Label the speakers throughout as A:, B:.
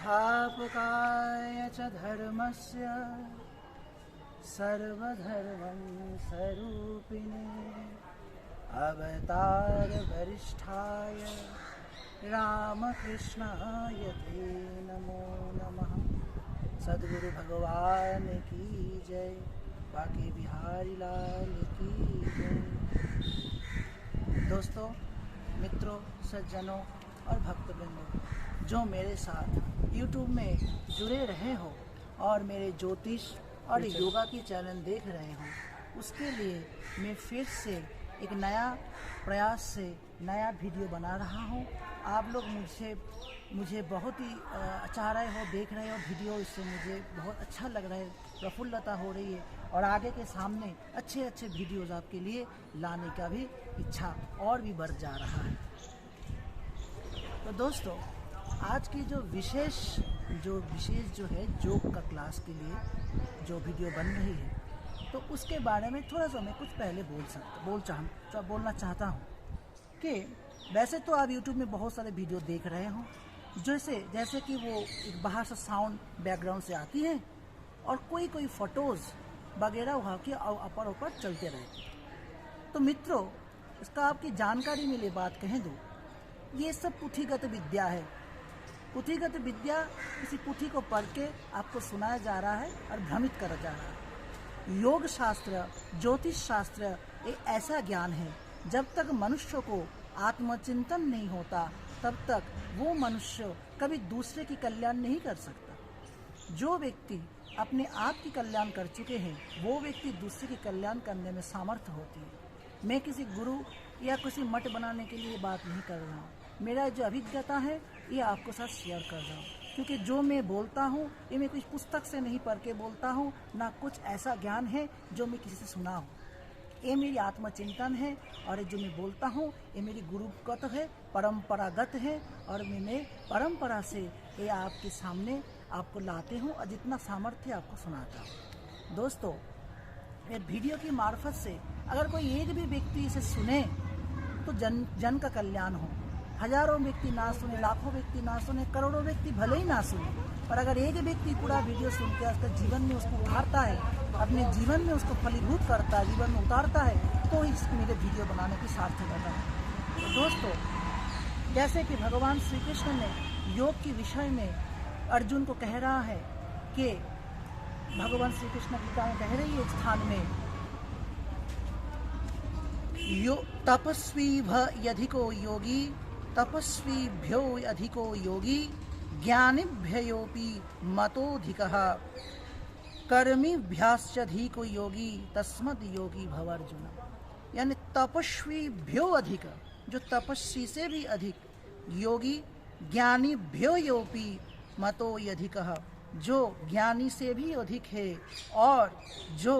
A: संस्थापकाय च धर्मस्य सर्वधर्मं स्वरूपिणे अवतार वरिष्ठाय रामकृष्णाय ते नमो नमः। सद्गुरु भगवान की जय, बांके बिहारी लाल की जय। दोस्तों, मित्रों, सज्जनों और भक्तवृंदों, जो मेरे साथ YouTube में जुड़े रहे हो और मेरे ज्योतिष और योगा की चैनल देख रहे हो, उसके लिए मैं फिर से एक नया प्रयास से नया वीडियो बना रहा हूँ। आप लोग मुझे बहुत ही चाह रहे हो, देख रहे हो वीडियो, इससे मुझे बहुत अच्छा लग रहा है, प्रफुल्लता हो रही है और आगे के सामने अच्छे अच्छे वीडियोज़ आपके लिए लाने का भी इच्छा और भी बढ़ जा रहा है। तो दोस्तों, आज की जो विशेष जो है योग का क्लास के लिए जो वीडियो बन रही है, तो उसके बारे में थोड़ा सा मैं कुछ पहले बोलना चाहता हूँ कि वैसे तो आप YouTube में बहुत सारे वीडियो देख रहे हो, जैसे कि वो एक बाहर से साउंड बैकग्राउंड से आती है और कोई फोटोज़ वगैरह वहाँ के ऊपर चलते रहते। तो मित्रों, इसका आपकी जानकारी में लिए बात कहें दूँ, ये सब पुँथीगत विद्या है। पुँथीगत विद्या किसी पुँथी को पढ़ के आपको सुनाया जा रहा है और भ्रमित करा जा रहा है। योग शास्त्र, ज्योतिष शास्त्र एक ऐसा ज्ञान है, जब तक मनुष्य को आत्मचिंतन नहीं होता तब तक वो मनुष्य कभी दूसरे की कल्याण नहीं कर सकता। जो व्यक्ति अपने आप की कल्याण कर चुके हैं, वो व्यक्ति दूसरे की कल्याण करने में सामर्थ्य होती है। मैं किसी गुरु या किसी मठ बनाने के लिए बात नहीं कर रहा हूँ। मेरा जो अभिज्ञता है ये आपको साथ शेयर कर रहा हूँ, क्योंकि जो मैं बोलता हूँ ये मैं कुछ पुस्तक से नहीं पढ़ के बोलता हूँ, ना कुछ ऐसा ज्ञान है जो मैं किसी से सुना हूँ। ये मेरी आत्मचिंतन है और जो मैं बोलता हूँ ये मेरी गुरुगत है, परंपरागत है और मैं परंपरा से ये आपके सामने आपको लाते हूँ और जितना सामर्थ्य आपको सुनाता हूँ। दोस्तों, ये वीडियो की मार्फत से अगर कोई एक भी व्यक्ति इसे सुने तो जन का कल्याण हो। हजारों व्यक्ति ना सुने, लाखों व्यक्ति ना सुने, करोड़ों व्यक्ति भले ही ना सुने, पर अगर एक व्यक्ति पूरा वीडियो सुन के उसका जीवन में उसको उतारता है, अपने जीवन में उसको फलीभूत करता है, जीवन में उतारता है, तो इस मेरे वीडियो बनाने की सार्थकता है। तो दोस्तों, जैसे कि भगवान श्री कृष्ण ने योग के विषय में अर्जुन को कह रहा है कि भगवान श्री कृष्ण गीता में कह रही है एक स्थान में, तपस्वीभ्यो अधिको योगी ज्ञानिभ्योऽपि मतोऽधिकः कर्मिभ्याश्चाधिको योगी तस्मद् योगी भव अर्जुन। यानी तपस्वीभ्यो अधिक, जो तपस्वी से भी अधिक, योगी ज्ञानिभ्योऽपि मतोऽधिकः, जो ज्ञानी से भी अधिक है, और जो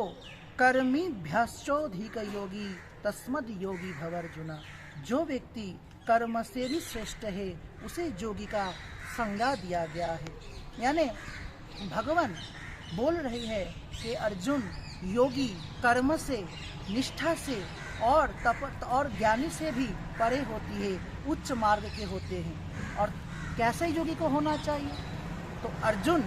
A: कर्मिभ्याश्चाधिक योगी तस्मद् योगी भव अर्जुन। जो व्यक्ति कर्म से भी श्रेष्ठ है उसे योगी का संज्ञा दिया गया है। यानी भगवान बोल रही है कि अर्जुन, योगी कर्म से, निष्ठा से और तप और ज्ञानी से भी परे होती है, उच्च मार्ग के होते हैं। और कैसे योगी को होना चाहिए, तो अर्जुन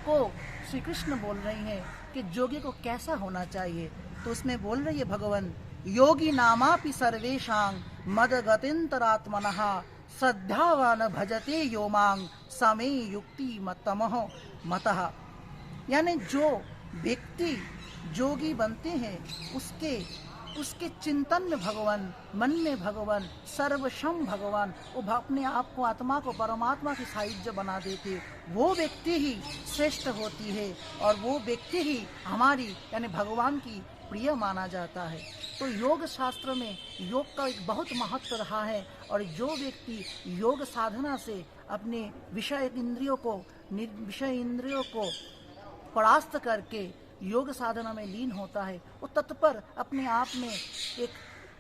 A: को श्री कृष्ण बोल रही हैं कि योगी को कैसा होना चाहिए। तो उसमें बोल रही है भगवान, योगी नामापि सर्वेषां मदगतिन्तरात्मनः श्रद्धावान भजते यो मां समे युक्ति मतः। यानी जो व्यक्ति योगी बनते हैं उसके चिंतन में भगवान, मन में भगवान, सर्वसम भगवान, वो अपने आप को, आत्मा को परमात्मा की साहित्य बना देते, वो व्यक्ति ही श्रेष्ठ होती है और वो व्यक्ति ही हमारी यानी भगवान की प्रिय माना जाता है। तो योग शास्त्र में योग का एक बहुत महत्व रहा है और जो व्यक्ति योग साधना से अपने विषय इंद्रियों को परास्त करके योग साधना में लीन होता है, वो तत्पर अपने आप में एक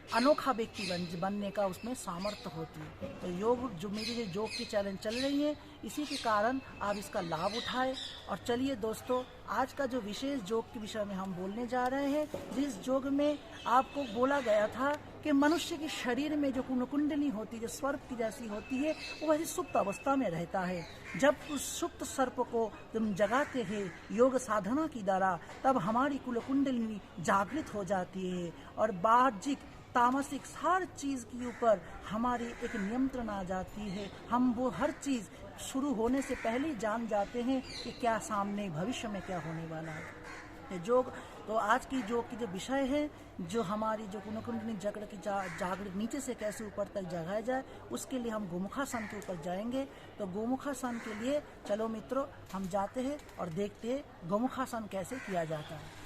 A: अनोखा व्यक्ति बनने का उसमें सामर्थ्य होती है। तो योग जो मेरी जो योग की चैलेंज चल रही है, इसी के कारण आप इसका लाभ उठाएं। और चलिए दोस्तों, आज का जो विशेष योग के विषय में हम बोलने जा रहे हैं, जिस योग में आपको बोला गया था कि मनुष्य के शरीर में जो कुंडली होती है, जो सर्प की जैसी होती है, वो वैसे सुप्त अवस्था में रहता है। जब उस सुप्त सर्प को तुम जगाते हैं योग साधना की द्वारा, तब हमारी कुंडली जागृत हो जाती है और बाह्यिक तामसिक हर चीज़ के ऊपर हमारी एक नियंत्रण आ जाती है। हम वो हर चीज़ शुरू होने से पहले ही जान जाते हैं कि क्या सामने भविष्य में क्या होने वाला है। योग तो आज की योग की जो विषय है, जो हमारी जो कुंडली जगड़ की जागृत नीचे से कैसे ऊपर तक जगाया जाए, उसके लिए हम गोमुखासन के ऊपर जाएंगे। तो गोमुखासन के लिए चलो मित्रों, हम जाते हैं और देखते हैं गोमुखासन कैसे किया जाता है।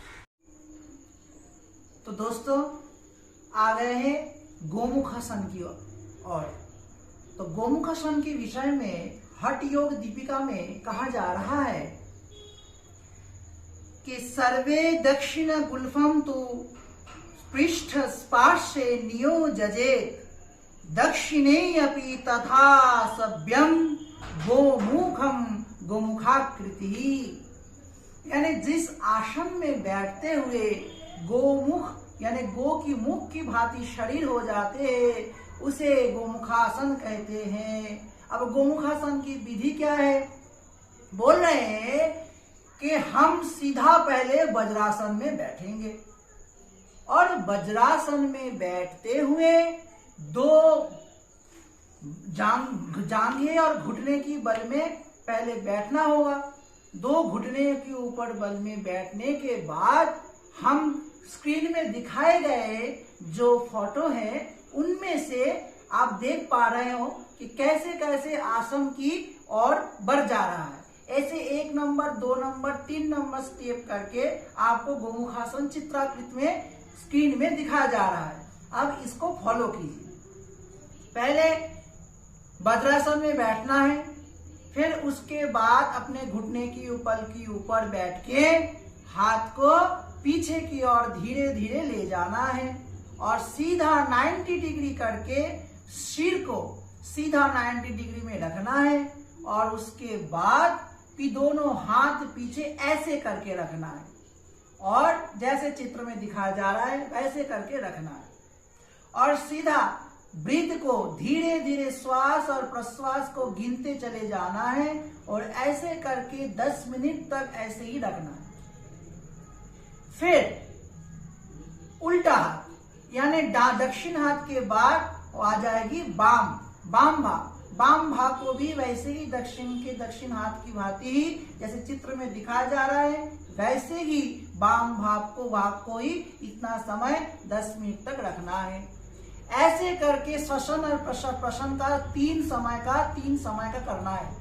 A: तो दोस्तों, आ गए हैं गोमुखासन की ओर। तो गोमुखासन के विषय में हठ योग दीपिका में कहा जा रहा है कि सर्वे दक्षिण गुल्फम तु पृष्ठ स्पार्शे नियोजजे दक्षिणे अपि तथा सभ्यम गोमुखम गोमुखाकृति। यानी जिस आसन में बैठते हुए गोमुख यानी गो की मुख की भांति शरीर हो जाते हैं, उसे गोमुखासन कहते हैं। अब गोमुखासन की विधि क्या है? बोल रहे हैं कि हम सीधा पहले वज्रासन में बैठेंगे और वज्रासन में बैठते हुए दो जांघें और घुटने की बल में पहले बैठना होगा। दो घुटने के ऊपर बल में बैठने के बाद हम स्क्रीन में दिखाए गए जो फोटो है, उनमें से आप देख पा रहे हो कि कैसे कैसे आसन की ओर बढ़ जा रहा है। ऐसे 1 नंबर 2 नंबर 3 नंबर स्टेप करके आपको गोमुखासन चित्राकृत में स्क्रीन में दिखाया जा रहा है। अब इसको फॉलो कीजिए। पहले वज्रासन में बैठना है, फिर उसके बाद अपने घुटने की ऊपर बैठ के हाथ को पीछे की ओर धीरे धीरे ले जाना है और सीधा 90 डिग्री करके सिर को सीधा 90 डिग्री में रखना है और उसके बाद भी दोनों हाथ पीछे ऐसे करके रखना है और जैसे चित्र में दिखाया जा रहा है वैसे करके रखना है और सीधा ब्रीथ को धीरे धीरे श्वास और प्रश्वास को गिनते चले जाना है और ऐसे करके 10 मिनट तक ऐसे ही रखना है। फिर उल्टा हाथ यानी दक्षिण हाथ के बाद आ जाएगी बाम भाग को भी वैसे ही दक्षिण हाथ की भांति ही जैसे चित्र में दिखाया जा रहा है वैसे ही बाम भाग को ही इतना समय 10 मिनट तक रखना है। ऐसे करके श्वसन और प्रश्वास का 3 समय का करना है।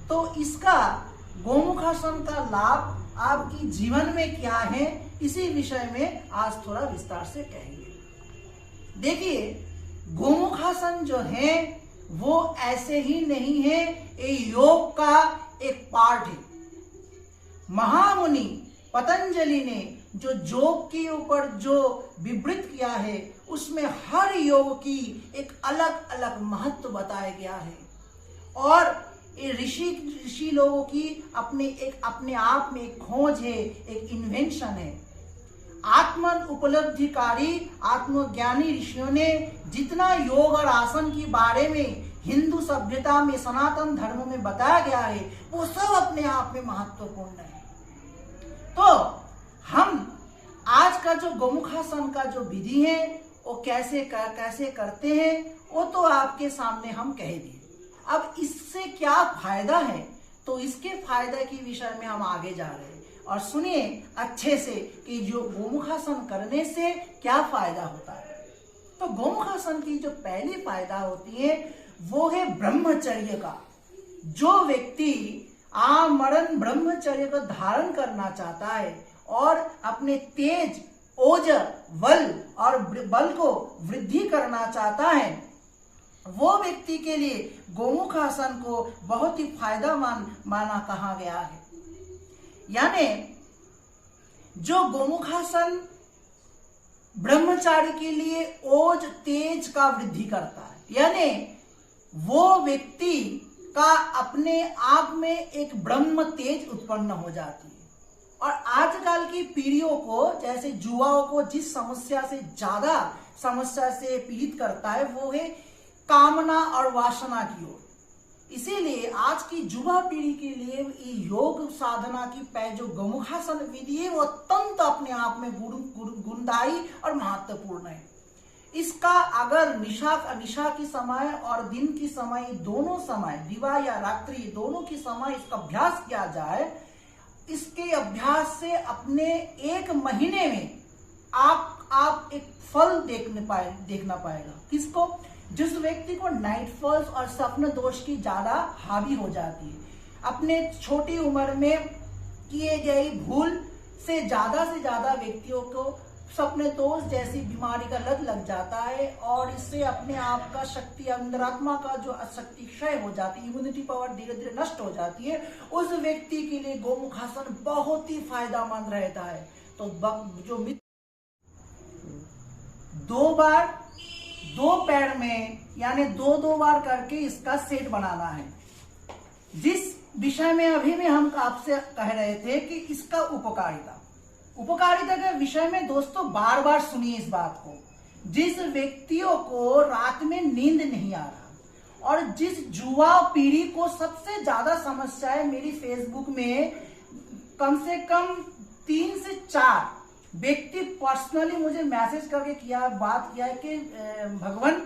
A: तो इसका गोमुखासन का लाभ आपकी जीवन में क्या है, इसी विषय में आज थोड़ा विस्तार से कहेंगे। देखिए, गोमुखासन जो है वो ऐसे ही नहीं है, ये योग का एक पार्ट है। महामुनि पतंजलि ने जो योग के ऊपर जो विवृत किया है उसमें हर योग की एक अलग अलग महत्व बताया गया है और ये ऋषि लोगों की अपने आप में एक खोज है, एक इन्वेंशन है। आत्मन उपलब्धिकारी आत्मज्ञानी ऋषियों ने जितना योग और आसन के बारे में हिंदू सभ्यता में सनातन धर्म में बताया गया है वो सब अपने आप में महत्वपूर्ण है। तो हम आज का जो गोमुखासन का जो विधि है वो कैसे करते हैं वो तो आपके सामने हम कह दिए। अब इससे क्या फायदा है, तो इसके फायदे के विषय में हम आगे जा रहे हैं और सुनिए अच्छे से कि जो गोमुखासन करने से क्या फायदा होता है। तो गोमुखासन की जो पहली फायदा होती है वो है ब्रह्मचर्य का। जो व्यक्ति आमरण ब्रह्मचर्य को धारण करना चाहता है और अपने तेज ओज बल को वृद्धि करना चाहता है, वो व्यक्ति के लिए गोमुखासन को बहुत ही माना कहा गया है। यानी जो गोमुखासन ब्रह्मचारी के लिए ओज तेज का वृद्धि करता है, यानी वो व्यक्ति का अपने आप में एक ब्रह्म तेज उत्पन्न हो जाती है। और आजकल की पीढ़ियों को, जैसे युवाओं को जिस समस्या से ज्यादा समस्या से पीड़ित करता है वो है कामना और वासना की ओर। इसीलिए आज की युवा पीढ़ी के लिए योग साधना की जो गोमुखासन विधि है वो अत्यंत अपने आप में गुणदायी और महत्वपूर्ण है। इसका अगर निशा की समय और दिन की समय, दोनों समय, दिवा या रात्रि दोनों की समय इसका अभ्यास किया जाए, इसके अभ्यास से अपने 1 महीने में आप एक फल देखना पाएगा। किसको? जिस व्यक्ति को नाइट फॉल्स और स्वप्न दोष की ज्यादा हावी हो जाती है, अपने छोटी उम्र में किए गई भूल से ज्यादा व्यक्तियों को स्वप्न दोष जैसी बीमारी का लत लग जाता है और इससे अपने आप का शक्ति, अंतरात्मा का जो शक्ति क्षय हो जाती है, इम्यूनिटी पावर धीरे धीरे नष्ट हो जाती है। उस व्यक्ति के लिए गोमुखासन बहुत ही फायदेमंद रहता है। तो जो दो पैर में यानी दो बार करके इसका सेट बनाना है। जिस विषय में अभी में हम आपसे कह रहे थे कि इसका उपकारिता के विषय में दोस्तों बार बार सुनिए इस बात को। जिस व्यक्तियों को रात में नींद नहीं आ रहा और जिस युवा पीढ़ी को सबसे ज्यादा समस्या है, मेरी फेसबुक में कम से कम 3 से 4 व्यक्ति पर्सनली मुझे मैसेज करके बात किया है कि भगवान,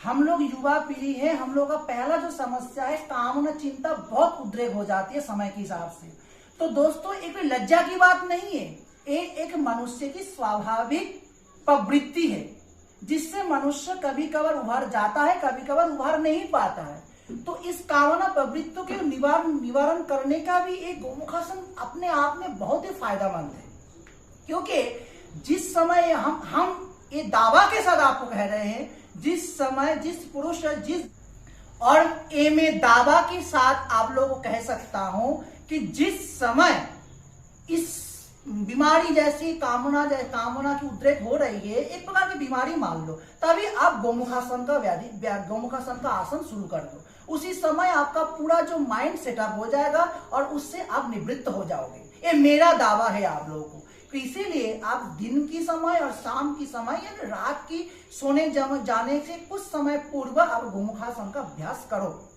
A: हम लोग युवा पीढ़ी है, हम लोग का पहला जो समस्या है कामना चिंता बहुत उद्रेक हो जाती है समय के हिसाब से। तो दोस्तों एक लज्जा की बात नहीं है, एक मनुष्य की स्वाभाविक प्रवृत्ति है जिससे मनुष्य कभी कभार उभर जाता है, कभी कभार उभर नहीं पाता है। तो इस कामना प्रवृत्ति के निवारण करने का भी एक गोमुखासन अपने आप में बहुत ही फायदेमंद है। क्योंकि जिस समय हम ये दावा के साथ आपको कह रहे हैं, जिस समय जिस पुरुष और ए में दावा के साथ आप लोगों को कह सकता हूं कि जिस समय इस बीमारी जैसी कामना की उद्रेक हो रही है, एक प्रकार की बीमारी मान लो, तभी आप गोमुखासन का आसन शुरू कर दो। उसी समय आपका पूरा जो माइंड सेटअप हो जाएगा और उससे आप निवृत्त हो जाओगे। ये मेरा दावा है आप लोगों को। तो इसीलिए आप दिन की समय और शाम की समय यानी रात की सोने जाने से कुछ समय पूर्व आप गोमुखासन का अभ्यास करो।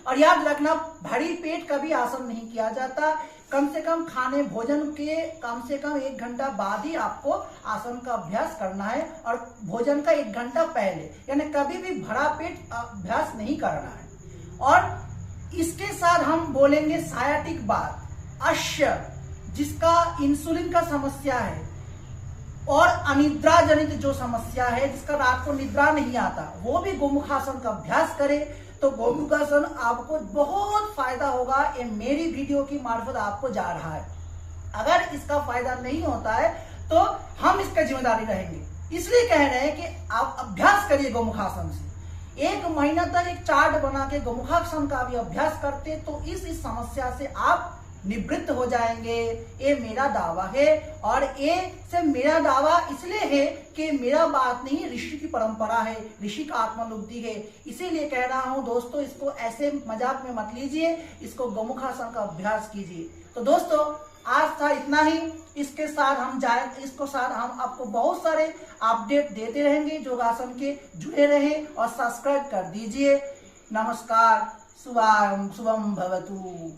A: और याद रखना, भरी पेट कभी आसन नहीं किया जाता। कम से कम खाने भोजन के कम से कम 1 घंटा बाद ही आपको आसन का अभ्यास करना है और भोजन का 1 घंटा पहले, यानी कभी भी भरा पेट अभ्यास नहीं करना है। और इसके साथ हम बोलेंगे सायाटिक बात, अश्य जिसका इंसुलिन का समस्या है और अनिद्रा जनित जो समस्या है, जिसका रात को निद्रा नहीं आता, वो भी गोमुखासन का अभ्यास करे तो गोमुखासन आपको बहुत फायदा होगा। ये मेरी वीडियो की मार्फत आपको जा रहा है। अगर इसका फायदा नहीं होता है तो हम इसका जिम्मेदारी रहेंगे। इसलिए कह रहे हैं कि आप अभ्यास करिए गोमुखासन से। 1 महीना तक एक चार्ट बना के गोमुखासन का भी अभ्यास करते तो इस समस्या से आप निवृत्त हो जाएंगे। ये मेरा दावा है। और ये से मेरा दावा इसलिए है कि मेरा बात नहीं, ऋषि की परंपरा है, ऋषि का आत्मलुब्धि है। इसीलिए कह रहा हूं दोस्तों, इसको ऐसे मजाक में मत लीजिए, इसको गोमुखासन का अभ्यास कीजिए। तो दोस्तों आज था इतना ही। इसके साथ हम आपको बहुत सारे अपडेट देते रहेंगे योगासन के। जुड़े रहे और सब्सक्राइब कर दीजिए। नमस्कार, शुभम भवतु।